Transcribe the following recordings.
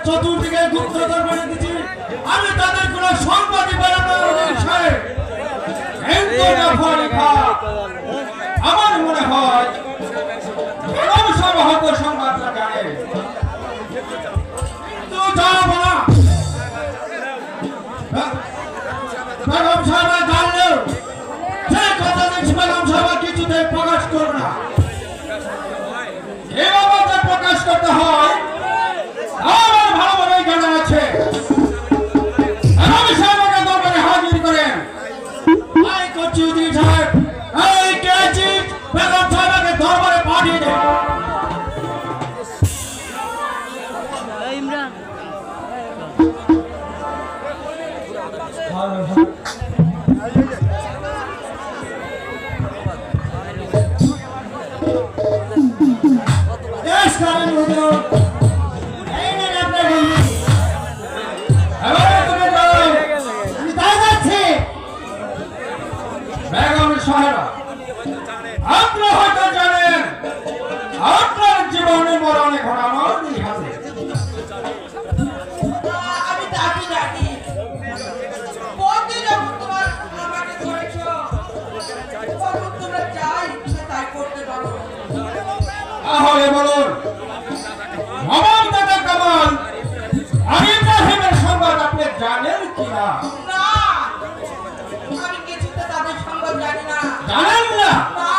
চতুর্দিকে গুপ্তধর বলে দিচ্ছি আমি তাদের কোনো সংবাদই বেরোনো বিষয়ে আমার মনে হয় বেগম সাহেব হয়তো সংবাদটা জানে। তো যাবো না, বেগম সাহেব জানলেও যে কথা দেখছি বেগম সাহেব কিছুতে প্রকাশ করবে না। এভাবে যে প্রকাশ করতে হয় আমার ভালোভাবেই জানা আছে। বেগম সাহেবকে দরবারে হাজির করেন। আই করছি উজির সাহেব, এই কেছি বেগম সাহেবকে দরবারে পাঠিয়ে দেন। Imran Yes, Karan Hudu. এই নিন আপনার বন্ধু। এবারে তুমি যাও। আমি তাই যাচ্ছি। বেগম সাহেব, আপনি হয়তো জানেন আপনার জীবনে মরণে ঘোরানোর হাতে। আমি তাকে জানি বন্দি যখন তোমার আমাকে ধরেছ তখন তোমরা যাই ইচ্ছে তাই করতে পারো। তাহলে বলুন মোহাম্মদ দাদা কামাল আর ইব্রাহিমের সংবাদ আপনি জানেন কিনা? না, আমি কিছুতে তাদের সংবাদ জানি না। জানেন না? না,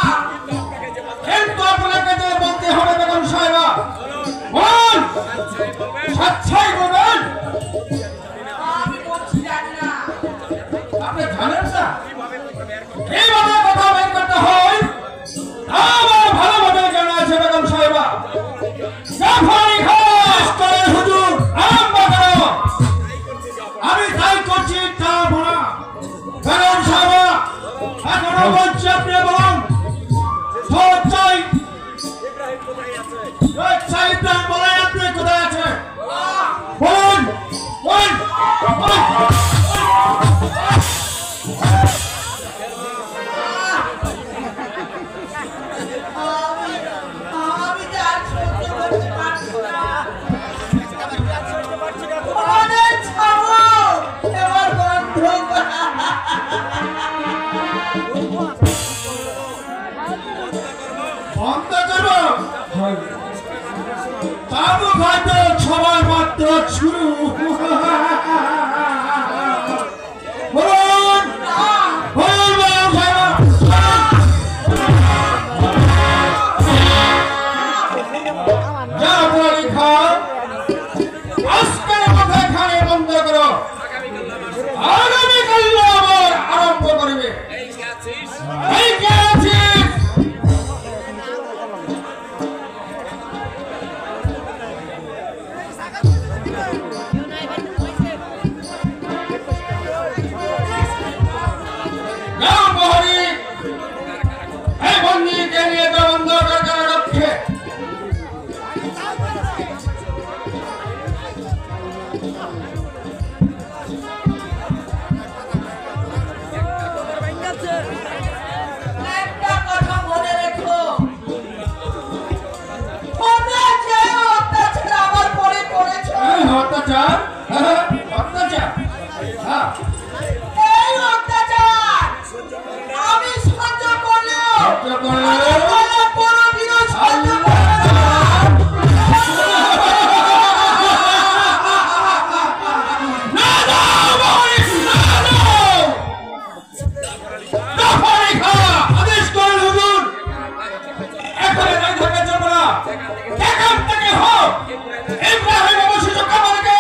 কিন্তু আপনাকে যে বলতে হবে বেগম সাহেবা, বলুন স্বেচ্ছায় বলবেন। আমি বলছি জানি না। আপনি জানেন না? এইভাবে কথা বের করতে হয় আমার ভালোভাবে জানা আছে বেগম সাহেবা। জাফরি খান করেন হুজুর, আরম্ভ করো। আমি তাই করছি, যাব না। বেগম সাহেবা এখনো বলছি, আপনি বলুন সচ্চাই সচ্চাই ইব্রাহিম বলেন আপনি কোথায় আছেন? বলুন বলুন বলুন। আমি যে আর সহ্য করতে পারছি না। তোমাদের ছাড়ো, এবার বন্ধ করা। বন্ধ করবো? তাবু হয়তো সবার মাত্র শুরু। বলুন বলুন বেগম সাহেবা। জাফরি খান আজকের মধ্যে খানে বন্ধ করো, আগামীকাল আবার আরম্ভ করবে। এই কে আছিস? গাঁও প্রহরী এই বন্দীকে নিয়ে তো বন্ধ করে রাখছে। একটা কথা মনে রেখো, তোমরা যে অত্যাচার আমার পরে করেছো, অত্যাচার অত্যাচার হ্যাঁ এই অত্যাচার আমি সহ্য করলেও সহ্য করলেও তোমরা কোনোদিনও সহ্য করবে না। না না প্রহরী, না না জাফরি খান আদেশ করেন হুজুর, এখানে না থাকা চলবে না। যেখান থেকে হোক ইব্রাহিম অবশিষ্ট কামালকে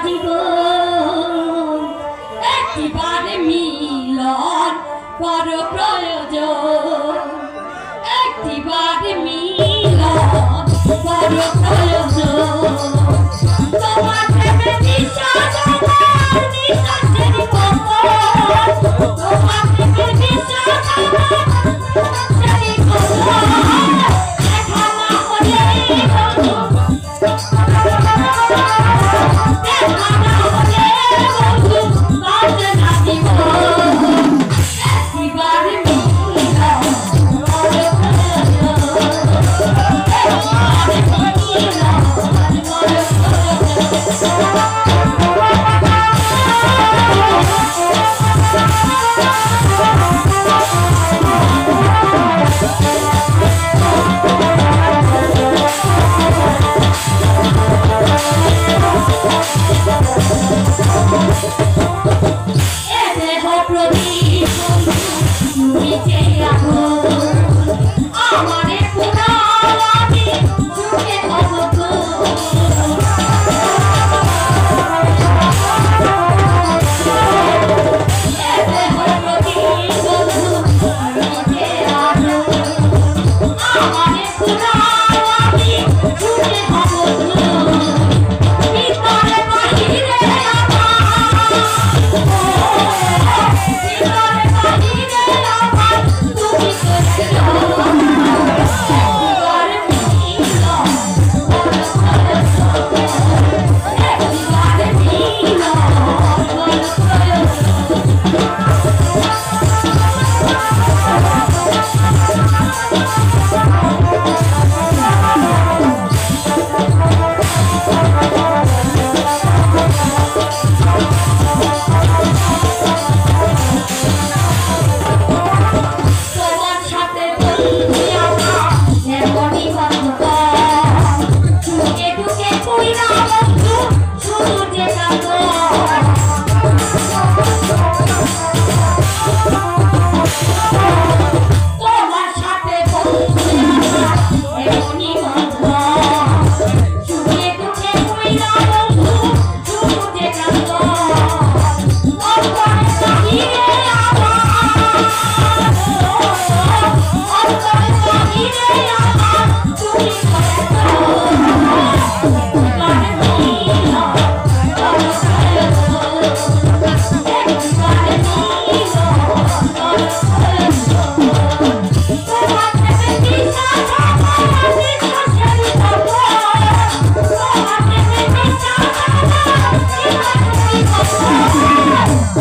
জীবন একটিবার মিলন বড় প্রয়োজন একটিবার মিলন বড় প্রয়োজন তোমার প্রেমে বিশ্বাস আমার নিঃশ্বাসের কবর তোমার প্রেমে বিশ্বাস আমার নিঃশ্বাসের কবর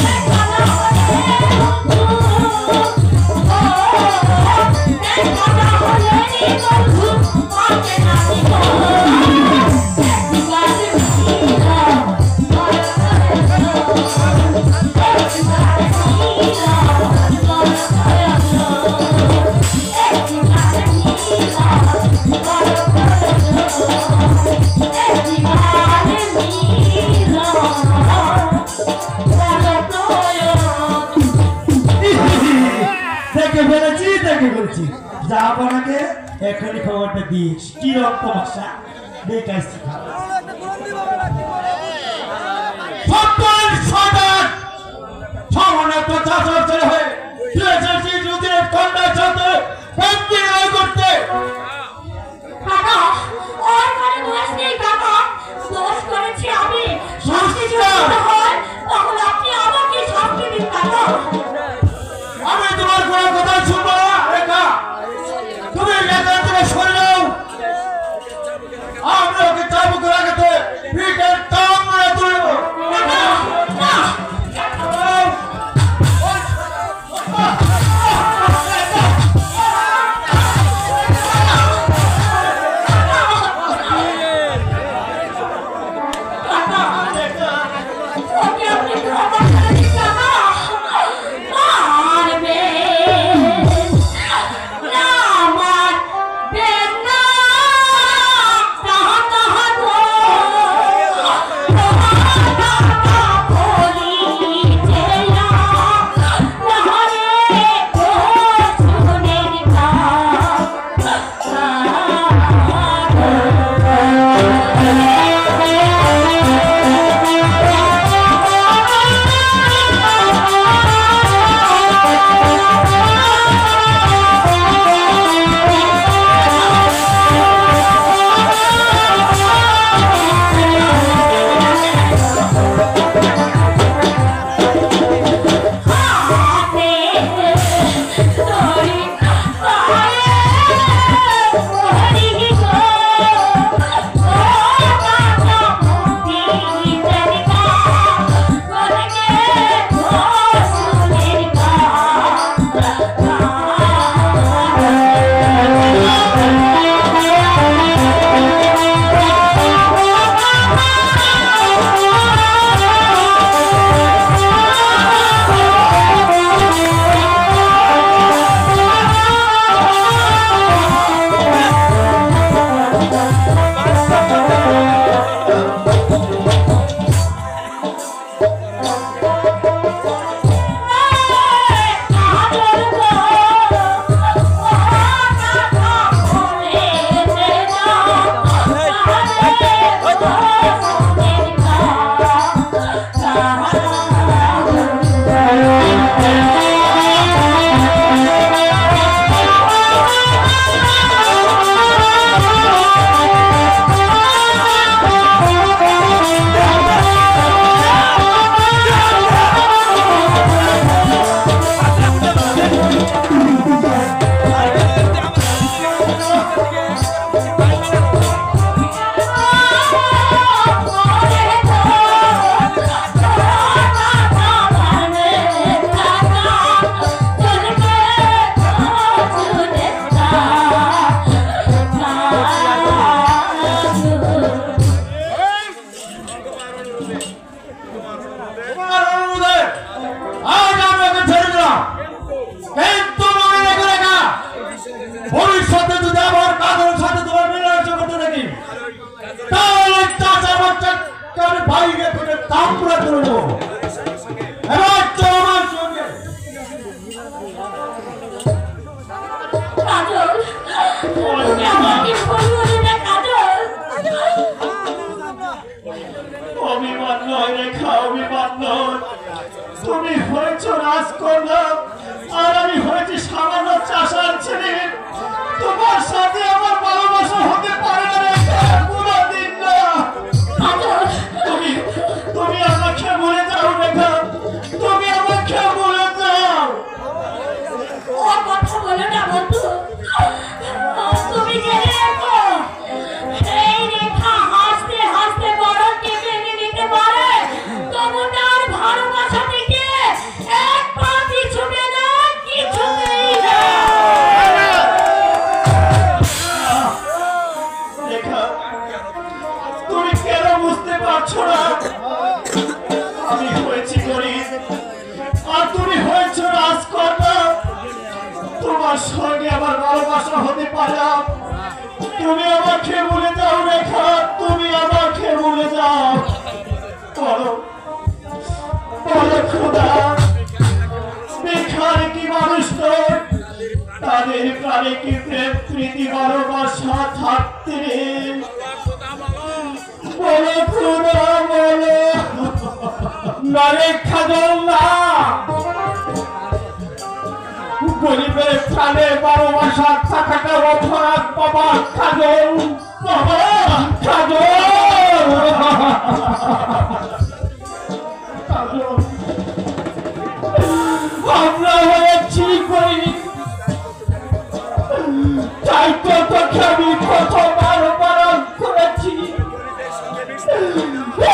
দেখা না হলে বন্ধু দেখা না হলে বন্ধু বাঁচে না জীবন একটিবার মিলন বড় আপনাকে এখনই খবরটা দিস কি রক্ত মশা দেখাইছি করতে আমি তোমার কোনো কথা শুনবো না রেখা তুমি এখান থেকে সরে যাও আমরা ওকে চাবুক রাখাতে পিঠের টান মেরে তুলবো তোমার অনুরোধে আজ আমি ওকে ছেড়ে দিলাম, কিন্তু মনে রেখে রেখা ভবিষ্যতে যদি আবার কাজের সাথে তোমার মিলামেশা করতে দেখি তাহলে চাচার বাচ্চাকে আমি ভাইকে তুলে তামড়া তুলে দেবো। এবার চলো আমার সঙ্গে। কাজল, তুমি আমাকে বলবে না কাজল? অভিমান নয় রেখা, অভিমান নয়। তুমি হয়েছ রাজকন্যা আর আমি হয়েছি সামান্য চাষার ছেলে। তোমার সাথে আমার ভালোবাসা হতে পারে না রেখা, কোনদিন না। কাজল, তুমি আমাকে ভুলে যাও রেখা, তুমি আমাকে ভুলে যাও। ও কথা বলো না বন্ধু। তুমি জেনে রেখো, এই রেখা হাসতে হাসতে বরণকে মেনে নিতে পারে, তবু তার ভালোবাসা থেকে এক পা পিছুবে না, কিছুতেই না। রেখা, তুমি কেন বুঝতে পারছো না? আমি হয়েছি গরিব আর তুমি হয়েছ রাজকন্যা। তোমার সঙ্গে আমার ভালোবাসা হতে পারে না। তুমি আমাকে ভুলে যাও রেখা, তুমি আমাকে ভুলে যাও। বলো বলো খোদা, বেকার কি মানুষ নয়, তাদের প্রাণে কি প্রেম প্রীতি ভালোবাসা থাকতে? বলো খোদা, বলো। না রেখা জল না, গরিবের প্রাণে ভালোবাসা থাকাটা অপরাধ বাবা। কাজল বাবা, কাজল কাজল, আমরা হয়েছি গরিব, তাই তো তোকে আমি কতবার বারণ করেছি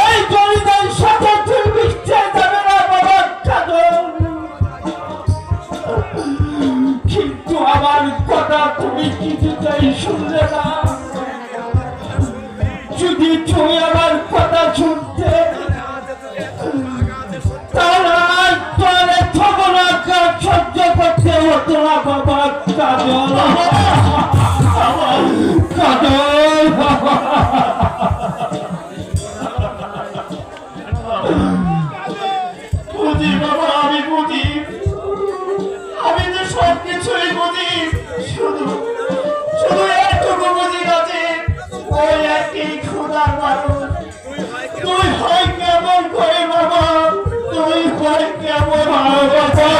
এই গরিবের সাথে তুই মিশতে যাবে না বাবা। কাজল, কিন্তু আমার কথা তুমি কিছুতেই শুনলে না। যদি তুমি আমার কথা শুনতে তাহলে সহ্য করতে হতো না বাবা। কাজল, কাজল বুঝি বাবা, আমি বুঝি, আমি তো সবকিছুই বুঝি, শুধু শুধু একটুকু বুঝি না যে ওই একই ক্ষুধার মানুষ। তুই হয় কেমন করে বাবা, তুই হয় কেমন বাবা।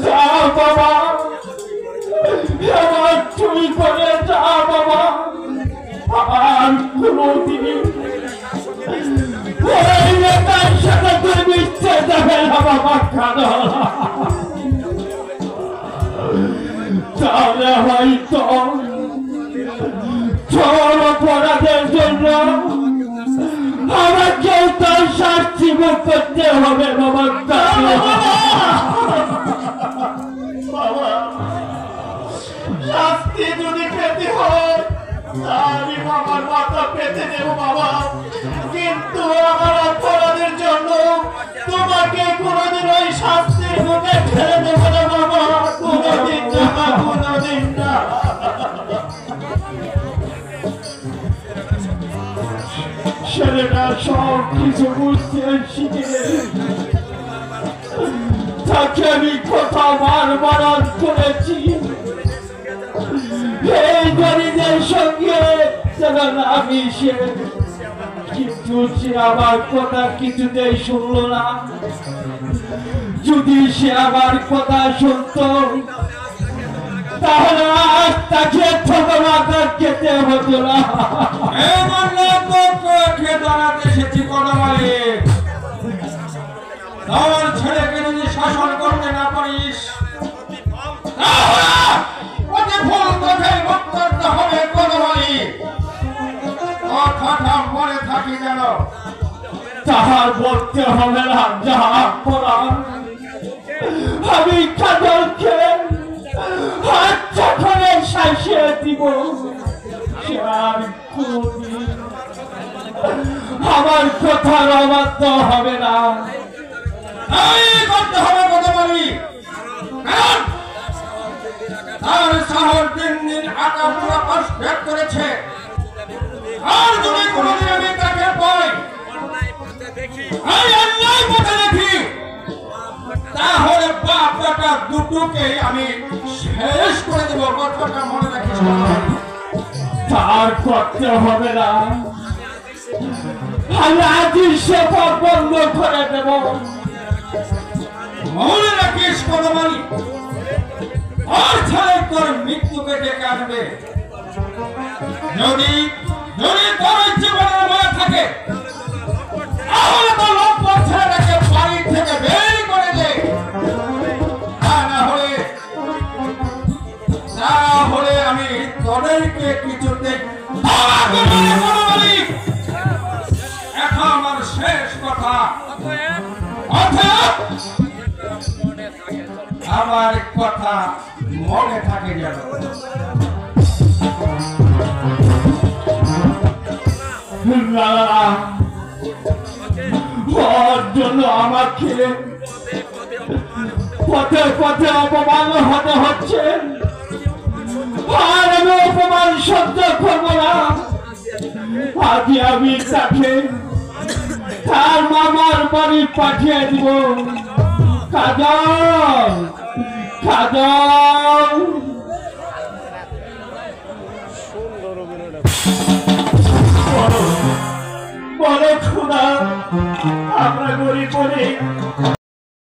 যা বাবা, এবার তুই করে যা বাবা, আর কোনদিন ওই নেতার সাথে তুই মিশতে যাবে না বাবা। কাজল, তাহলে হয়তো তোর অপরাধের জন্য আমাকে তার শাস্তি ভোগ করতে হবে বাবা। বাবা, শাস্তি যদি পেতে হয় আমি বাবার মাথা পেতে দেবো বাবা, কিন্তু আমার অপরাধের জন্য তোমাকে কোনোদিন ওই শাস্তির মুখে ঠেলে দেবো না বাবা। কোনোদিন না, কোনোদিন না। ছেলেটা সব কিছু বুঝতে শিখে তাকে আমি কতবার বারণ করেছি এই গরিবের সঙ্গে যেন না মিশে, কিন্তু সে আমার কথা কিছুতেই শুনলো না। যদি সে আমার কথা শুনতো তাহলে আজ তাকে ঠকমাকা খেতে হতো না। জানাতে এসেছি কদমালে, আমার ছেলেকে যদি শাসন করতে না পারিস ওকে ভুল কথাই ভোগ করতে হবে কদমালি। কথাটা মনে থাকি যেন, তাহার বলতে হবে না যাহা করার। আমি কাজলকে হাত চাপড়ে শাসিয়ে দিব, সে আর কোনদিন আমার কথার অবাধ্য হবে না, তাই করতে হবে কথা বলি। কারণ তার শহর দিন দিন আকার প্রকাশ ভেদ করেছে। আর যদি কোনোদিন আমি তাকে পাই, এই অন্যায় পথে দেখি, তাহলে বাপটা দুটোকে আমি শেষ করে দেবো। কথাটা মনে রাখিস। তার করতে হবে না, আমি আজই সেটা বন্ধ করে দেব। মনে রাখিস কদমালি, আর ছেলে তোর মৃত্যুকে ডেকে আনবে। যদি যদি তোর জীবনের মনে থাকে, তাহলে তো লোক ছেলেটাকে বাড়ি থেকে বের করে দে। তাহলে আমি তোদেরকে কিছুতে এখন আমার শেষ কথা। আমার কথা মনে থাকে যেন। ওর জন্য আমাকে পথে পথে অপমান হতে হচ্ছে, আর আমি অপমান সহ্য করবো না। আজ আমি তাকে তার মামার বাড়ি পাঠিয়ে দিব। কাজল, কাজল, বলো খোদা, আমরা গরিব বলে